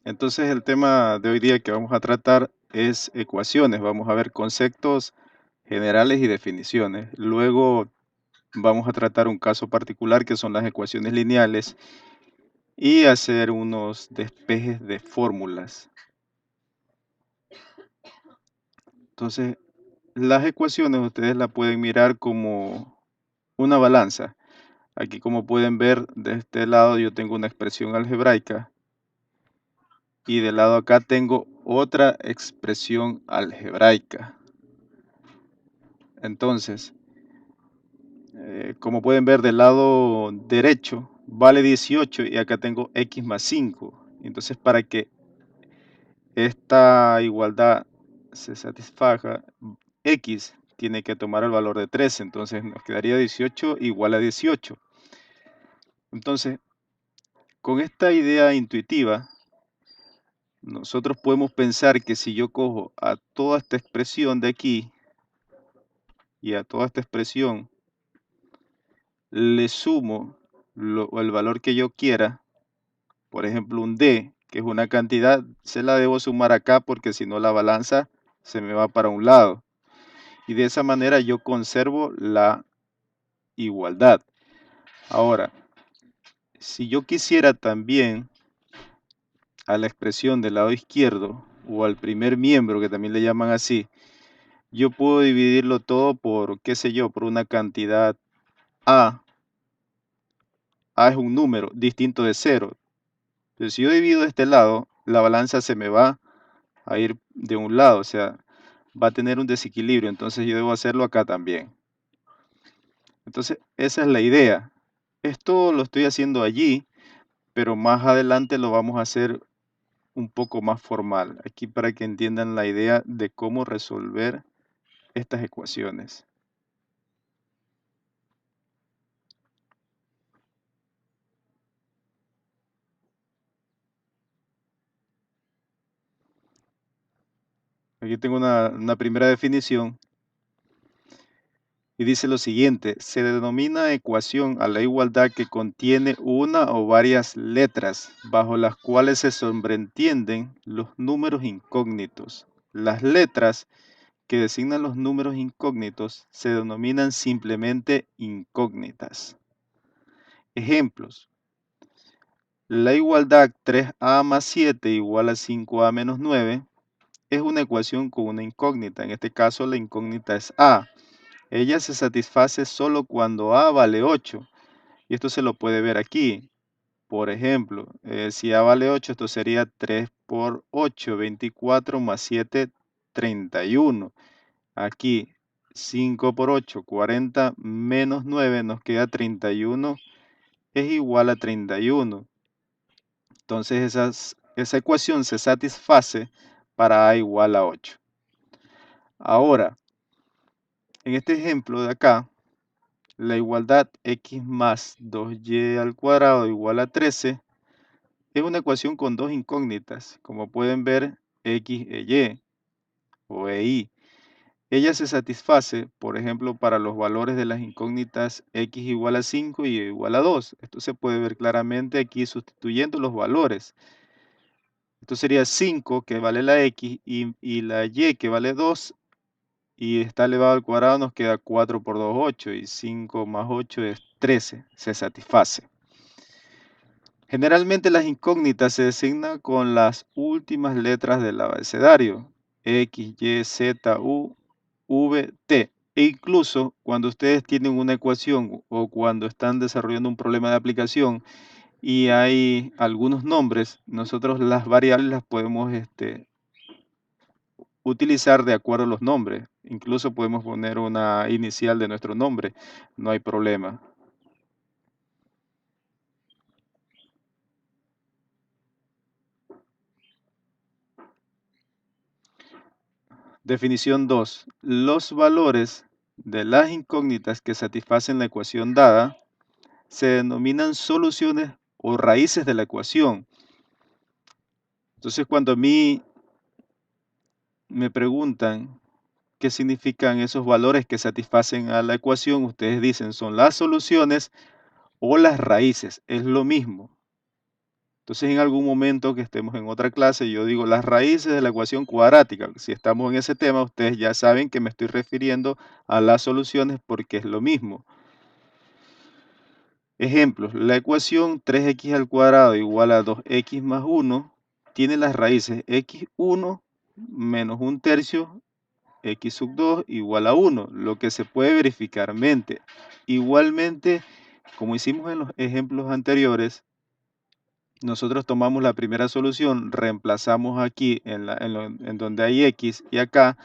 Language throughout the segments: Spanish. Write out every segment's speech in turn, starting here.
Entonces el tema de hoy día que vamos a tratar es ecuaciones. Vamos a ver conceptos generales y definiciones. Luego vamos a tratar un caso particular que son las ecuaciones lineales y hacer unos despejes de fórmulas. Entonces, las ecuaciones ustedes la pueden mirar como una balanza. Aquí como pueden ver, de este lado yo tengo una expresión algebraica y del lado acá tengo otra expresión algebraica. Entonces, como pueden ver del lado derecho vale 18 y acá tengo x más 5. Entonces, para que esta igualdad se satisfaga, x tiene que tomar el valor de 13. Entonces, nos quedaría 18 igual a 18. Entonces, con esta idea intuitiva, nosotros podemos pensar que si yo cojo a toda esta expresión de aquí y a toda esta expresión le sumo el valor que yo quiera, por ejemplo un D, que es una cantidad, se la debo sumar acá porque si no la balanza se me va para un lado. Y de esa manera yo conservo la igualdad. Ahora, si yo quisiera también a la expresión del lado izquierdo o al primer miembro, que también le llaman así, yo puedo dividirlo todo por, qué sé yo, por una cantidad A. A es un número distinto de cero. Entonces, si yo divido de este lado, la balanza se me va a ir de un lado, o sea, va a tener un desequilibrio. Entonces, yo debo hacerlo acá también. Entonces, esa es la idea. Esto lo estoy haciendo allí, pero más adelante lo vamos a hacer un poco más formal. Aquí para que entiendan la idea de cómo resolver estas ecuaciones. Aquí tengo una primera definición y dice lo siguiente: se denomina ecuación a la igualdad que contiene una o varias letras bajo las cuales se sobreentienden los números incógnitos. Las letras que designan los números incógnitos se denominan simplemente incógnitas. Ejemplos: la igualdad 3a más 7 igual a 5a menos 9 es una ecuación con una incógnita. En este caso la incógnita es a. Ella se satisface solo cuando a vale 8. Y esto se lo puede ver aquí. Por ejemplo, si a vale 8, esto sería 3 por 8, 24 más 7, 31. Aquí 5 por 8, 40 menos 9, nos queda 31, es igual a 31. Entonces esa ecuación se satisface para a igual a 8. Ahora, en este ejemplo de acá, la igualdad x más 2y al cuadrado igual a 13 es una ecuación con dos incógnitas, como pueden ver, x e y o e y. Ella se satisface, por ejemplo, para los valores de las incógnitas x igual a 5 y y igual a 2. Esto se puede ver claramente aquí sustituyendo los valores. Esto sería 5 que vale la x y la y que vale 2 y está elevado al cuadrado, nos queda 4 por 2, 8 y 5 más 8 es 13, se satisface. Generalmente las incógnitas se designan con las últimas letras del abecedario, X, Y, Z, U, V, T. E incluso cuando ustedes tienen una ecuación o cuando están desarrollando un problema de aplicación y hay algunos nombres, nosotros las variables las podemos utilizar de acuerdo a los nombres. Incluso podemos poner una inicial de nuestro nombre, no hay problema. Definición 2. Los valores de las incógnitas que satisfacen la ecuación dada se denominan soluciones o raíces de la ecuación. Entonces, cuando a mí me preguntan qué significan esos valores que satisfacen a la ecuación, ustedes dicen son las soluciones o las raíces, es lo mismo. Entonces, en algún momento que estemos en otra clase, yo digo las raíces de la ecuación cuadrática. Si estamos en ese tema, ustedes ya saben que me estoy refiriendo a las soluciones porque es lo mismo. Ejemplos, la ecuación 3x al cuadrado igual a 2x más 1 tiene las raíces x1 menos un tercio x sub 2 igual a 1, lo que se puede verificar mente. Igualmente, como hicimos en los ejemplos anteriores, nosotros tomamos la primera solución, reemplazamos aquí en donde hay x y acá,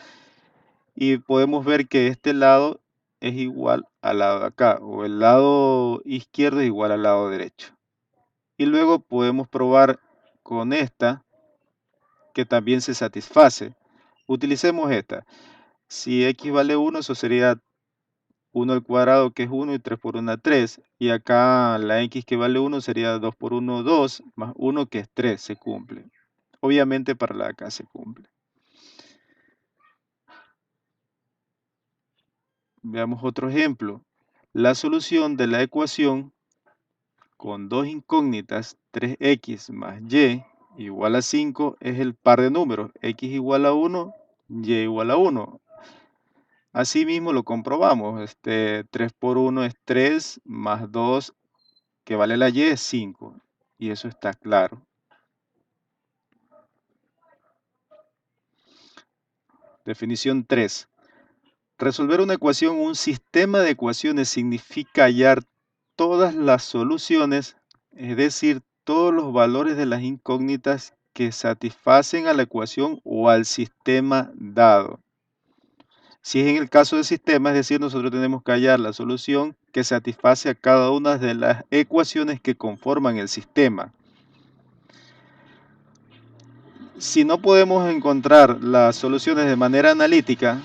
y podemos ver que este lado es igual al lado de acá, o el lado izquierdo es igual al lado derecho. Y luego podemos probar con esta que también se satisface. Utilicemos esta. Si x vale 1, eso sería 1 al cuadrado, que es 1, y 3 por 1, 3. Y acá la x que vale 1 sería 2 por 1, 2, más 1, que es 3, se cumple. Obviamente para la de acá se cumple. Veamos otro ejemplo. La solución de la ecuación con dos incógnitas, 3x más y igual a 5, es el par de números, x igual a 1, y igual a 1. Asimismo lo comprobamos, 3 por 1 es 3, más 2, que vale la y, es 5. Y eso está claro. Definición 3. Resolver una ecuación, un sistema de ecuaciones, significa hallar todas las soluciones, es decir, todos los valores de las incógnitas que satisfacen a la ecuación o al sistema dado. Si es en el caso del sistema, es decir, nosotros tenemos que hallar la solución que satisface a cada una de las ecuaciones que conforman el sistema. Si no podemos encontrar las soluciones de manera analítica,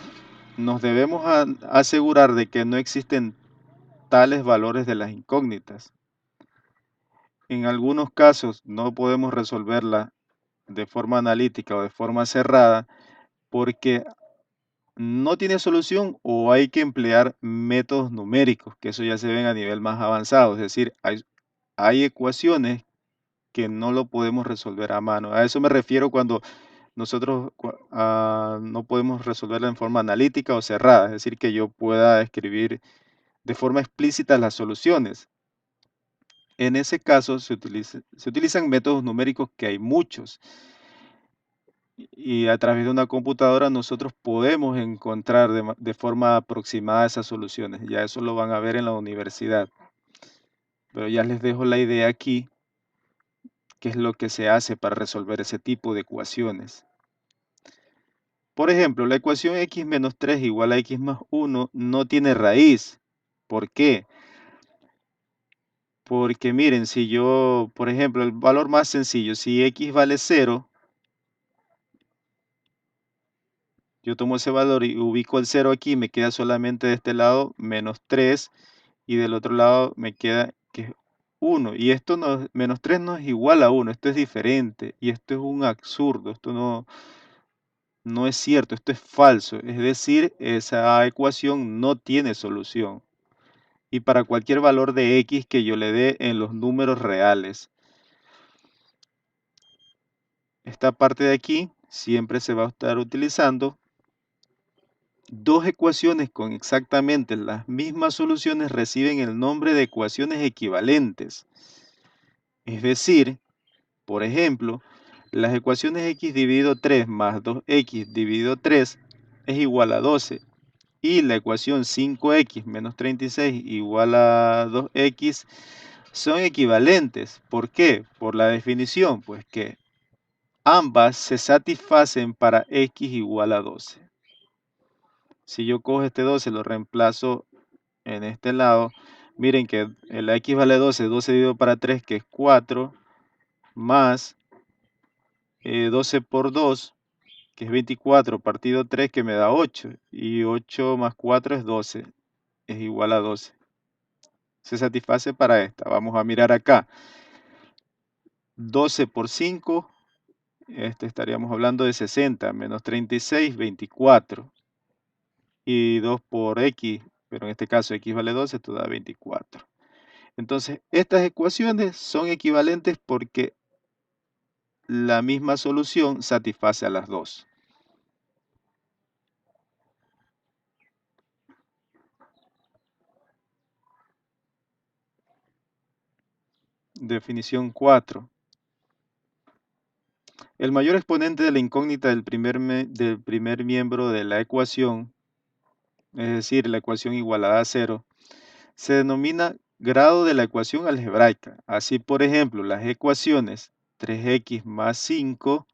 nos debemos asegurar de que no existen tales valores de las incógnitas. En algunos casos no podemos resolverla de forma analítica o de forma cerrada porque no tiene solución o hay que emplear métodos numéricos, que eso ya se ven a nivel más avanzado. Es decir, hay ecuaciones que no lo podemos resolver a mano. A eso me refiero cuando nosotros no podemos resolverla en forma analítica o cerrada, es decir, que yo pueda escribir de forma explícita las soluciones. En ese caso se utilizan métodos numéricos, que hay muchos, y a través de una computadora nosotros podemos encontrar de forma aproximada esas soluciones. Ya eso lo van a ver en la universidad. Pero ya les dejo la idea aquí, qué es lo que se hace para resolver ese tipo de ecuaciones. Por ejemplo, la ecuación x menos 3 igual a x más 1 no tiene raíz. ¿Por qué? Porque miren, si yo, por ejemplo, el valor más sencillo, si x vale 0, yo tomo ese valor y ubico el 0 aquí, me queda solamente de este lado menos 3 y del otro lado me queda que es 1. Y esto no, menos 3 no es igual a 1, esto es diferente y esto es un absurdo, esto no es cierto, esto es falso. Es decir, esa ecuación no tiene solución. Y para cualquier valor de x que yo le dé en los números reales. Esta parte de aquí siempre se va a estar utilizando. Dos ecuaciones con exactamente las mismas soluciones reciben el nombre de ecuaciones equivalentes. Es decir, por ejemplo, las ecuaciones x dividido 3 más 2x dividido 3 es igual a 12. Y la ecuación 5x menos 36 igual a 2x son equivalentes. ¿Por qué? Por la definición, pues que ambas se satisfacen para x igual a 12. Si yo cojo este 12 y lo reemplazo en este lado, miren que la x vale 12, 12 dividido para 3, que es 4, más 12 por 2, que es 24, partido 3, que me da 8, y 8 más 4 es 12, es igual a 12. Se satisface para esta. Vamos a mirar acá. 12 por 5, estaríamos hablando de 60, menos 36, 24. Y 2 por x, pero en este caso x vale 12, esto da 24. Entonces, estas ecuaciones son equivalentes porque la misma solución satisface a las dos. Definición 4. El mayor exponente de la incógnita del primer miembro de la ecuación, es decir, la ecuación igualada a cero, se denomina grado de la ecuación algebraica. Así, por ejemplo, las ecuaciones 3x más 5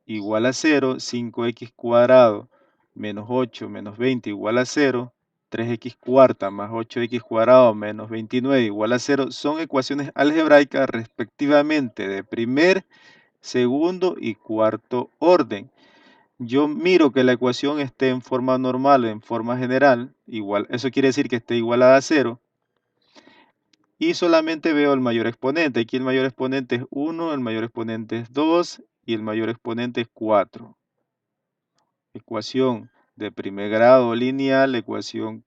igual a cero, 5x cuadrado menos 8 menos 20 igual a cero, 3x cuarta más 8x cuadrado menos 29 igual a cero, son ecuaciones algebraicas respectivamente de primer, segundo y cuarto orden. Yo miro que la ecuación esté en forma normal, en forma general, igual, eso quiere decir que esté igualada a cero, y solamente veo el mayor exponente. Aquí el mayor exponente es 1, el mayor exponente es 2 y el mayor exponente es 4. Ecuación de primer grado lineal, ecuación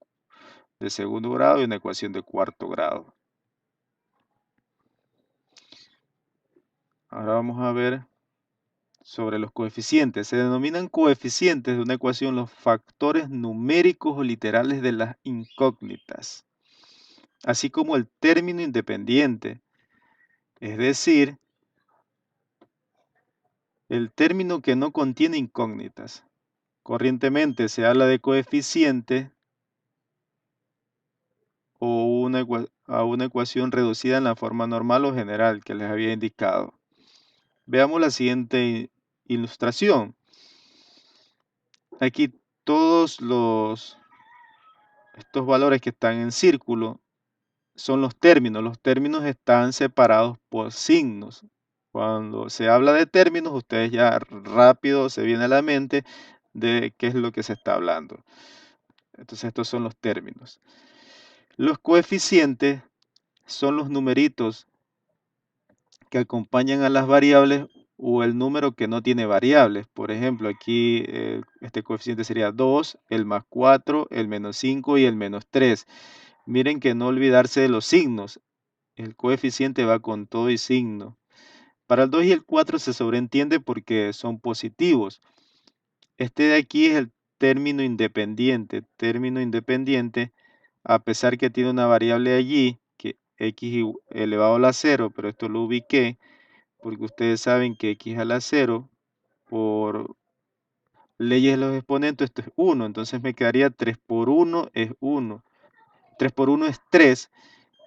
de segundo grado y una ecuación de cuarto grado. Ahora vamos a ver sobre los coeficientes. Se denominan coeficientes de una ecuación los factores numéricos o literales de las incógnitas, así como el término independiente, es decir, el término que no contiene incógnitas. Corrientemente se habla de coeficiente o a una ecuación reducida en la forma normal o general que les había indicado. Veamos la siguiente ilustración. Aquí todos estos valores que están en círculo son los términos. Los términos están separados por signos. Cuando se habla de términos, ustedes ya rápido se viene a la mente de qué es lo que se está hablando. Entonces estos son los términos. Los coeficientes son los numeritos que acompañan a las variables o el número que no tiene variables. Por ejemplo, aquí este coeficiente sería 2, el más 4, el menos 5 y el menos 3. Miren que no olvidarse de los signos. El coeficiente va con todo y signo. Para el 2 y el 4 se sobreentiende porque son positivos. Este de aquí es el término independiente. Término independiente, a pesar que tiene una variable allí, que x elevado a la 0, pero esto lo ubiqué, porque ustedes saben que x a la 0, por leyes de los exponentes, esto es 1, entonces me quedaría 3 por 1 es 1, 3 por 1 es 3,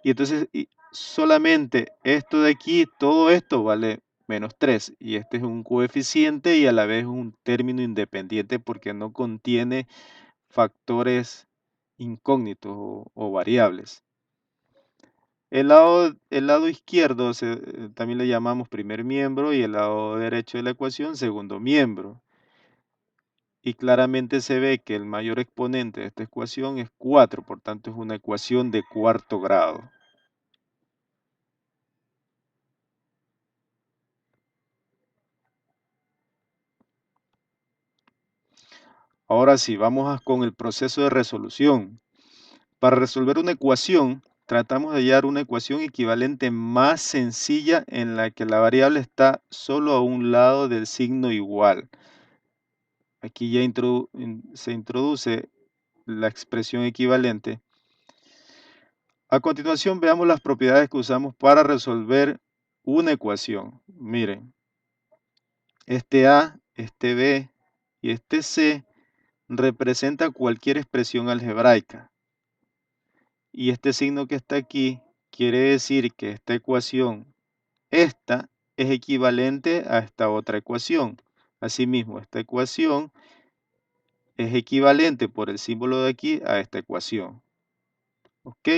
y entonces solamente esto de aquí, todo esto vale menos 3, y este es un coeficiente y a la vez un término independiente porque no contiene factores incógnitos o variables. El lado izquierdo también le llamamos primer miembro y el lado derecho de la ecuación segundo miembro. Y claramente se ve que el mayor exponente de esta ecuación es 4, por tanto es una ecuación de cuarto grado. Ahora sí, vamos con el proceso de resolución. Para resolver una ecuación, tratamos de hallar una ecuación equivalente más sencilla en la que la variable está solo a un lado del signo igual. Aquí ya se introduce la expresión equivalente. A continuación, veamos las propiedades que usamos para resolver una ecuación. Miren, este A, este B y este C representa cualquier expresión algebraica. Y este signo que está aquí quiere decir que esta ecuación, esta, es equivalente a esta otra ecuación. Asimismo, esta ecuación es equivalente por el símbolo de aquí a esta ecuación. ¿Ok?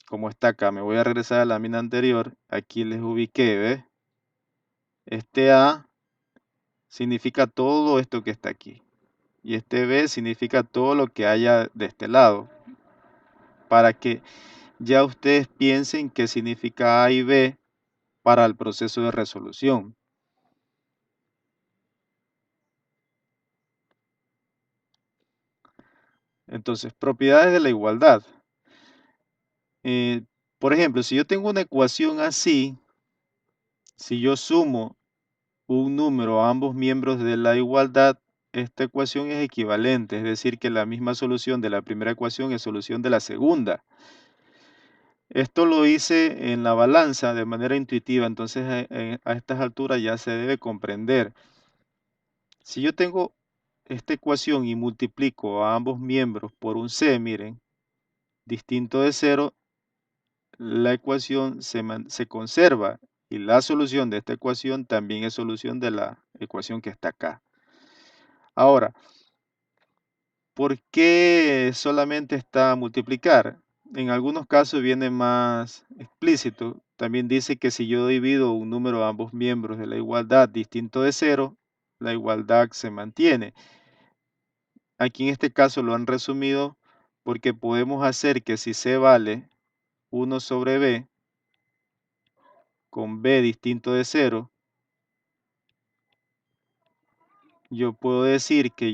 Como está acá, me voy a regresar a la lámina anterior. Aquí les ubiqué, ¿ves? Este A significa todo esto que está aquí. Y este B significa todo lo que haya de este lado. Para que ya ustedes piensen qué significa A y B para el proceso de resolución. Entonces, propiedades de la igualdad. Eh, por ejemplo, si yo tengo una ecuación así, si yo sumo un número a ambos miembros de la igualdad, esta ecuación es equivalente, es decir, que la misma solución de la primera ecuación es solución de la segunda. Esto lo hice en la balanza de manera intuitiva, entonces a estas alturas ya se debe comprender. Si yo tengo esta ecuación y multiplico a ambos miembros por un c, miren, distinto de cero, la ecuación se conserva y la solución de esta ecuación también es solución de la ecuación que está acá. Ahora, ¿por qué solamente está multiplicar? En algunos casos viene más explícito. También dice que si yo divido un número a ambos miembros de la igualdad distinto de cero, la igualdad se mantiene. Aquí en este caso lo han resumido porque podemos hacer que si c vale 1 sobre b con b distinto de cero, yo puedo decir que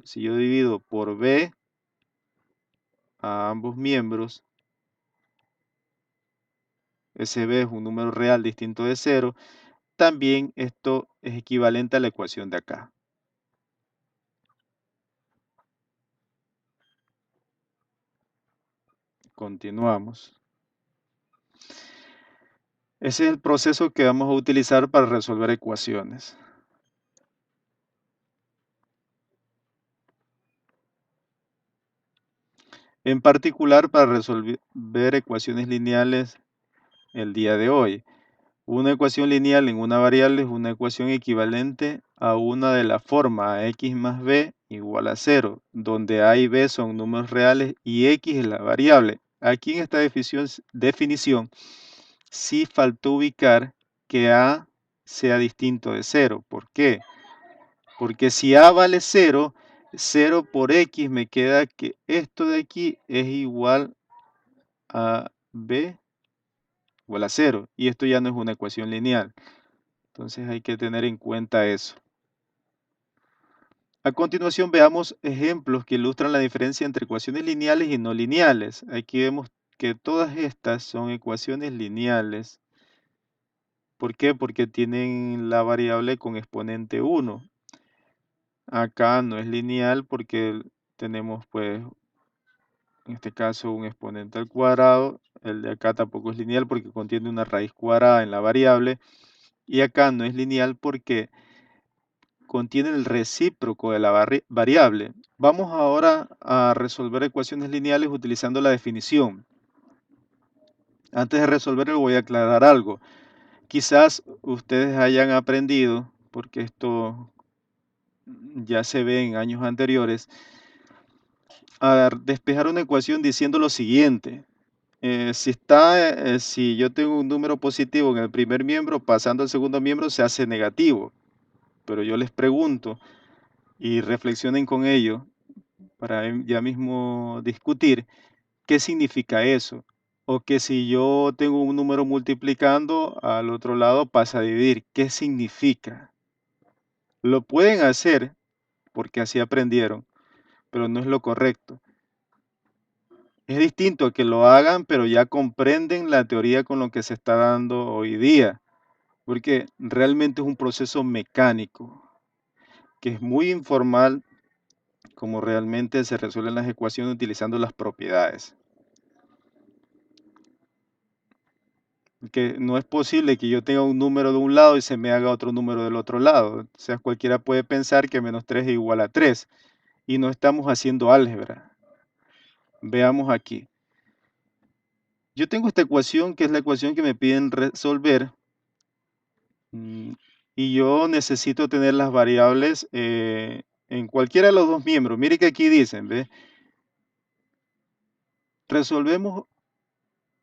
si yo divido por b a ambos miembros, ese b es un número real distinto de cero, también esto es equivalente a la ecuación de acá. Continuamos. Ese es el proceso que vamos a utilizar para resolver ecuaciones. En particular para resolver ecuaciones lineales el día de hoy. Una ecuación lineal en una variable es una ecuación equivalente a una de la forma x más b igual a 0, donde a y b son números reales y x es la variable. Aquí en esta definición sí faltó ubicar que a sea distinto de 0. ¿Por qué? Porque si a vale 0, 0 por x me queda que esto de aquí es igual a b igual a 0. Y esto ya no es una ecuación lineal. Entonces hay que tener en cuenta eso. A continuación veamos ejemplos que ilustran la diferencia entre ecuaciones lineales y no lineales. Aquí vemos que todas estas son ecuaciones lineales. ¿Por qué? Porque tienen la variable con exponente 1. Acá no es lineal porque tenemos, pues, en este caso un exponente al cuadrado. El de acá tampoco es lineal porque contiene una raíz cuadrada en la variable. Y acá no es lineal porque contiene el recíproco de la variable. Vamos ahora a resolver ecuaciones lineales utilizando la definición. Antes de resolverlo voy a aclarar algo. Quizás ustedes hayan aprendido, porque esto ya se ve en años anteriores, a despejar una ecuación diciendo lo siguiente. Si yo tengo un número positivo en el primer miembro, pasando al segundo miembro se hace negativo. Pero yo les pregunto y reflexionen con ello para ya mismo discutir qué significa eso. O que si yo tengo un número multiplicando, al otro lado pasa a dividir. ¿Qué significa? Lo pueden hacer porque así aprendieron, pero no es lo correcto. Es distinto a que lo hagan, pero ya comprenden la teoría con lo que se está dando hoy día, porque realmente es un proceso mecánico, que es muy informal, como realmente se resuelven las ecuaciones utilizando las propiedades. Que no es posible que yo tenga un número de un lado y se me haga otro número del otro lado. O sea, cualquiera puede pensar que -3 es igual a 3 y no estamos haciendo álgebra. Veamos aquí. Yo tengo esta ecuación que es la ecuación que me piden resolver mm, y yo necesito tener las variables en cualquiera de los dos miembros. Mire que aquí dicen, ¿ve? Resolvemos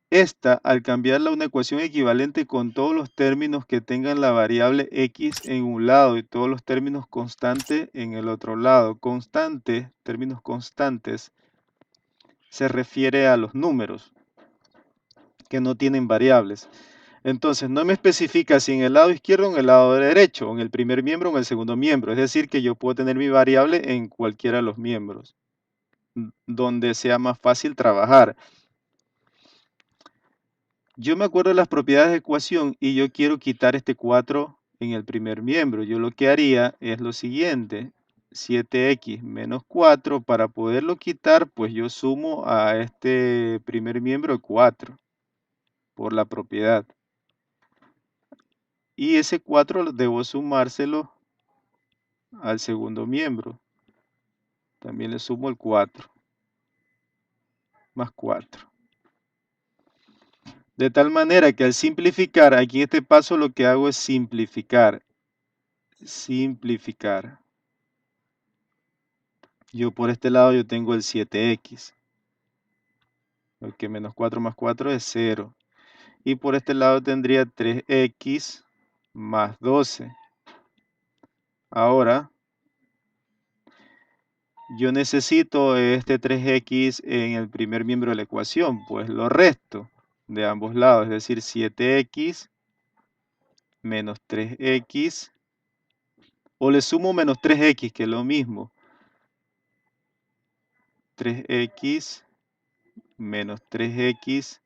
esta al cambiarla a una ecuación equivalente con todos los términos que tengan la variable x en un lado y todos los términos constantes en el otro lado. Constante, términos constantes, se refiere a los números que no tienen variables. Entonces, no me especifica si en el lado izquierdo o en el lado derecho, o en el primer miembro o en el segundo miembro. Es decir, que yo puedo tener mi variable en cualquiera de los miembros, donde sea más fácil trabajar. Yo me acuerdo de las propiedades de ecuación y yo quiero quitar este 4 en el primer miembro. Yo lo que haría es lo siguiente, 7x menos 4, para poderlo quitar, pues yo sumo a este primer miembro 4 por la propiedad. Y ese 4 debo sumárselo al segundo miembro. También le sumo el 4 más 4. De tal manera que al simplificar, aquí en este paso lo que hago es simplificar. Simplificar. Yo por este lado yo tengo el 7x. Que menos 4 más 4 es 0. Y por este lado tendría 3x más 12. Ahora, yo necesito este 3x en el primer miembro de la ecuación, pues lo resto de ambos lados, es decir, 7x menos 3x, o le sumo menos 3x, que es lo mismo, 3x menos 3x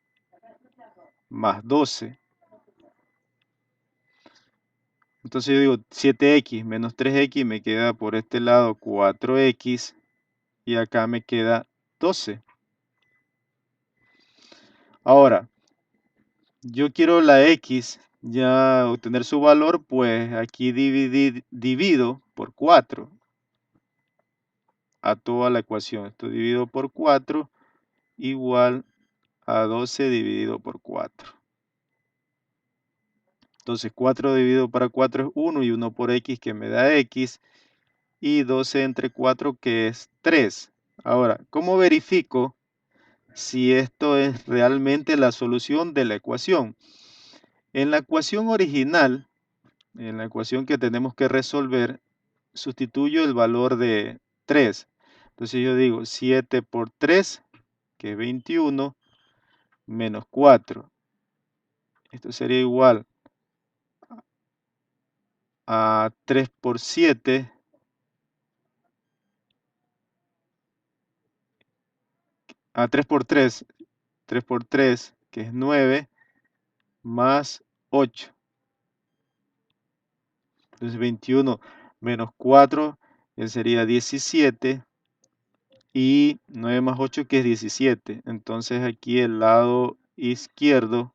más 12. Entonces yo digo 7x menos 3x me queda por este lado 4x y acá me queda 12. Ahora, yo quiero la x ya obtener su valor, pues aquí divido por 4 a toda la ecuación. Esto dividido por 4 igual a 12 dividido por 4. Entonces 4 dividido para 4 es 1 y 1 por x que me da x y 12 entre 4 que es 3. Ahora, ¿cómo verifico si esto es realmente la solución de la ecuación? En la ecuación original, en la ecuación que tenemos que resolver, sustituyo el valor de 3. Entonces yo digo 7 por 3, que es 21, menos 4. Esto sería igual a 3 por 7, a 3 por 3, 3 por 3, que es 9, más 8. Entonces 21 menos 4, que sería 17, y 9 más 8, que es 17. Entonces aquí el lado izquierdo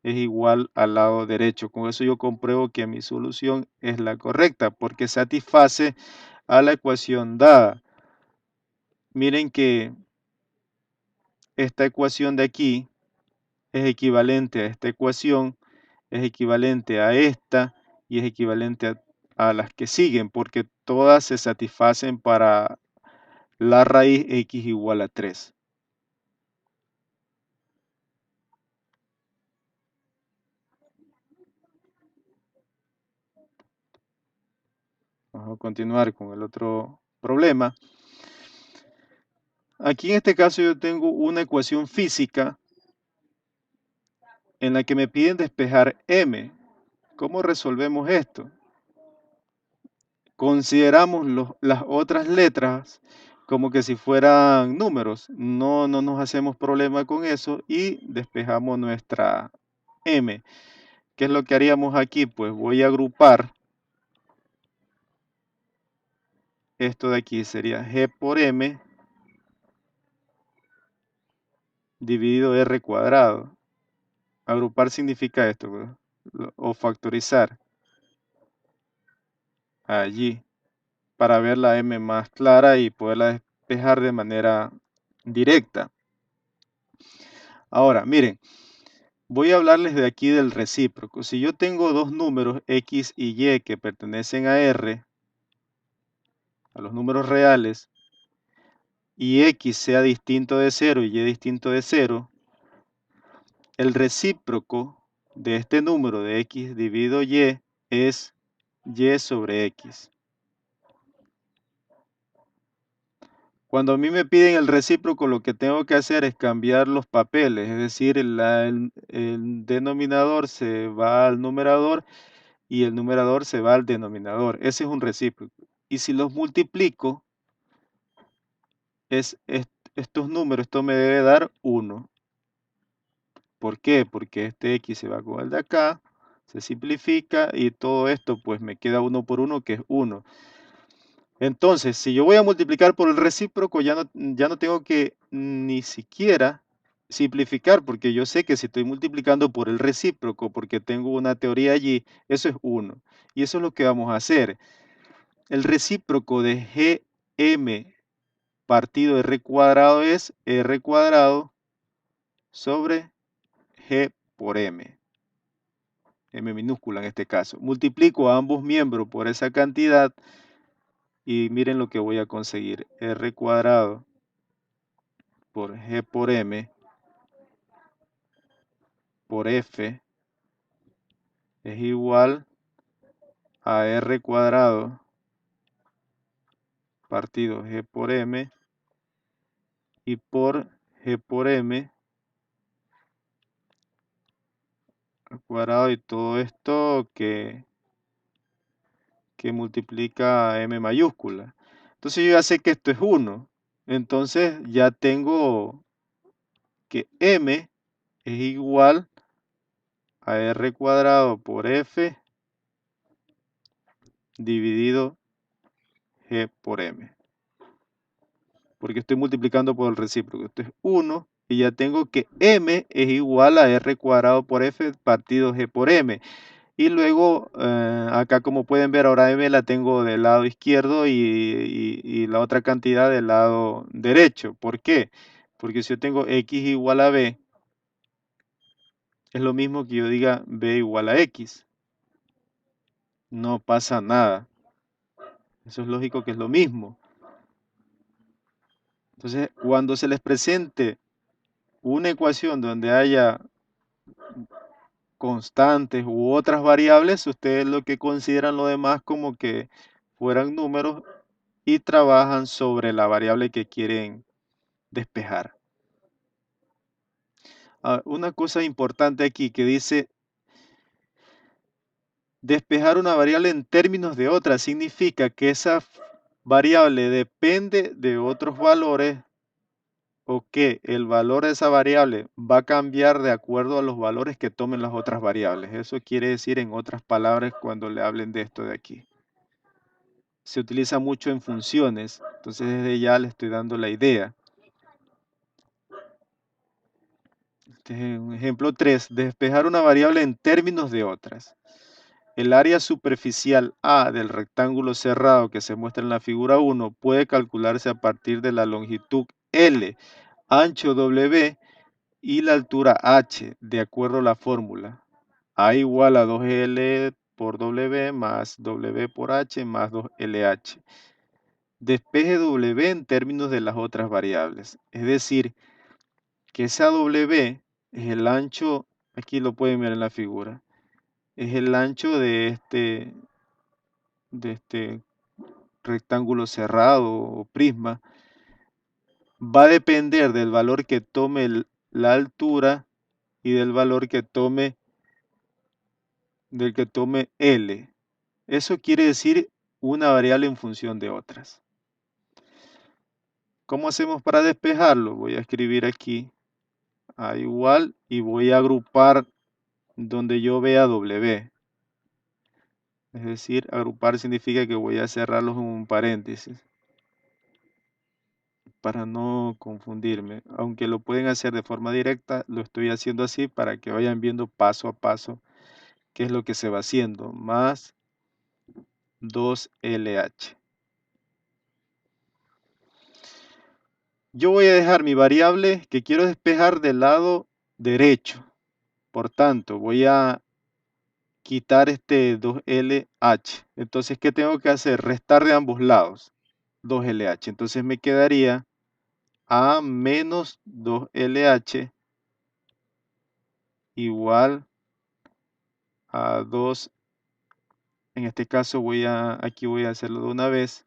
es igual al lado derecho. Con eso yo compruebo que mi solución es la correcta, porque satisface a la ecuación dada. Miren que esta ecuación de aquí es equivalente a esta ecuación, es equivalente a esta y es equivalente a las que siguen, porque todas se satisfacen para la raíz x igual a 3. Vamos a continuar con el otro problema. Aquí en este caso yo tengo una ecuación física en la que me piden despejar m. ¿Cómo resolvemos esto? Consideramos las otras letras como que si fueran números. No nos hacemos problema con eso y despejamos nuestra m. ¿Qué es lo que haríamos aquí? Pues voy a agrupar esto de aquí. Sería g por m dividido r cuadrado. Agrupar significa esto, ¿verdad? O factorizar allí para ver la m más clara y poderla despejar de manera directa. Ahora, miren, voy a hablarles de aquí del recíproco. Si yo tengo dos números x y y que pertenecen a R, a los números reales, y x sea distinto de 0 y y distinto de 0, el recíproco de este número de x dividido y es y sobre x. Cuando a mí me piden el recíproco, lo que tengo que hacer es cambiar los papeles, es decir, el denominador se va al numerador y el numerador se va al denominador. Ese es un recíproco. Y si los multiplico, estos números, esto me debe dar 1. ¿Por qué? Porque este x se va con el de acá, se simplifica y todo esto pues me queda 1 por 1 que es 1. Entonces, si yo voy a multiplicar por el recíproco, ya no tengo que ni siquiera simplificar, porque yo sé que si estoy multiplicando por el recíproco, porque tengo una teoría allí, eso es 1. Y eso es lo que vamos a hacer. El recíproco de Gm partido R cuadrado es R cuadrado sobre G por M. M minúscula en este caso. Multiplico a ambos miembros por esa cantidad y miren lo que voy a conseguir. R cuadrado por G por M por F es igual a R cuadrado partido G por M y por G por M al cuadrado y todo esto que multiplica M mayúscula. Entonces yo ya sé que esto es 1. Entonces ya tengo que M es igual a R cuadrado por F dividido G por M. Porque estoy multiplicando por el recíproco. Esto es 1 y ya tengo que M es igual a R cuadrado por F partido G por M. Y luego, acá como pueden ver, ahora M la tengo del lado izquierdo y la otra cantidad del lado derecho. ¿Por qué? Porque si yo tengo X igual a B, es lo mismo que yo diga B igual a X. No pasa nada. Eso es lógico que es lo mismo. Entonces, cuando se les presente una ecuación donde haya constantes u otras variables, ustedes lo que consideran lo demás como que fueran números y trabajan sobre la variable que quieren despejar. Una cosa importante aquí que dice despejar una variable en términos de otra significa que esa variable depende de otros valores o que el valor de esa variable va a cambiar de acuerdo a los valores que tomen las otras variables. Eso quiere decir en otras palabras cuando le hablen de esto de aquí. Se utiliza mucho en funciones, entonces desde ya le estoy dando la idea. Este es un ejemplo 3, despejar una variable en términos de otras. El área superficial A del rectángulo cerrado que se muestra en la figura 1 puede calcularse a partir de la longitud L, ancho W y la altura H, de acuerdo a la fórmula. A igual a 2L por W más W por H más 2LH. Despeje W en términos de las otras variables. Es decir, que esa W es el ancho, aquí lo pueden ver en la figura, es el ancho de este rectángulo cerrado o prisma. Va a depender del valor que tome la altura y del valor del que tome L. Eso quiere decir una variable en función de otras. ¿Cómo hacemos para despejarlo? Voy a escribir aquí A igual y voy a agrupar donde yo vea W. Es decir, agrupar significa que voy a cerrarlos en un paréntesis para no confundirme. Aunque lo pueden hacer de forma directa, lo estoy haciendo así para que vayan viendo paso a paso qué es lo que se va haciendo. Más 2LH. Yo voy a dejar mi variable que quiero despejar del lado derecho. Por tanto, voy a quitar este 2LH. Entonces, ¿qué tengo que hacer? Restar de ambos lados 2LH. Entonces me quedaría A menos 2LH igual a 2. En este caso aquí voy a hacerlo de una vez.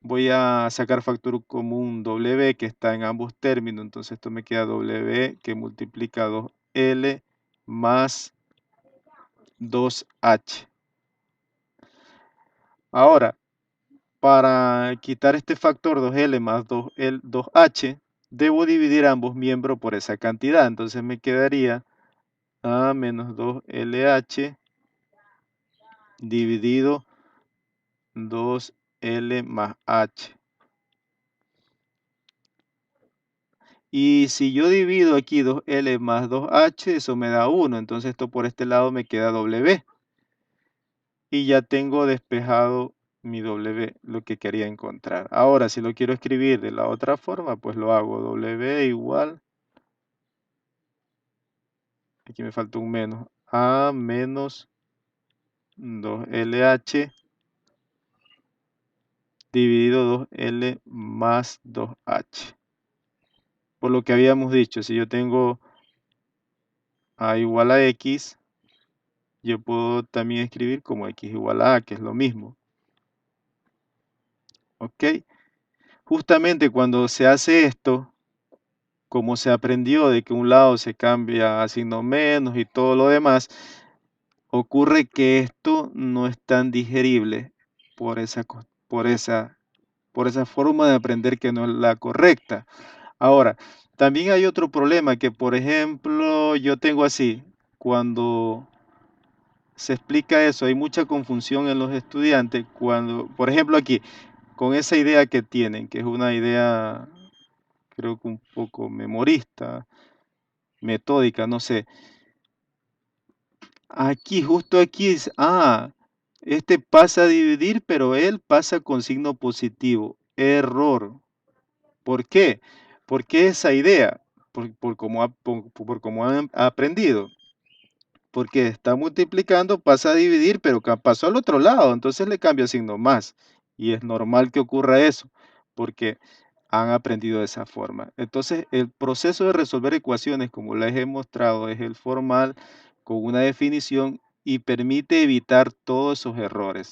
Voy a sacar factor común W que está en ambos términos. Entonces esto me queda W que multiplica 2L más 2H. Ahora, para quitar este factor 2L más 2H, debo dividir ambos miembros por esa cantidad. Entonces me quedaría A menos 2LH dividido 2L más H. Y si yo divido aquí 2L más 2H, eso me da 1. Entonces esto por este lado me queda W. Y ya tengo despejado mi W, lo que quería encontrar. Ahora, si lo quiero escribir de la otra forma, pues lo hago W igual, aquí me falta un menos, A menos 2LH dividido 2L más 2H. Por lo que habíamos dicho, si yo tengo A igual a X, yo puedo también escribir como X igual a, que es lo mismo. ¿Ok? Justamente cuando se hace esto, como se aprendió de que un lado se cambia a signo menos y todo lo demás, ocurre que esto no es tan digerible por por esa forma de aprender que no es la correcta. Ahora, también hay otro problema que, por ejemplo, yo tengo así, cuando se explica eso, hay mucha confusión en los estudiantes cuando, por ejemplo, aquí, con esa idea que tienen, que es una idea, creo que un poco memorista, metódica, no sé. Aquí, justo aquí es, este pasa a dividir, pero él pasa con signo positivo. Error. ¿Por qué? Porque esa idea, por cómo han aprendido. Porque está multiplicando, pasa a dividir, pero pasó al otro lado, entonces le cambio signo más. Y es normal que ocurra eso, porque han aprendido de esa forma. Entonces, el proceso de resolver ecuaciones, como les he mostrado, es el formal, con una definición y permite evitar todos esos errores.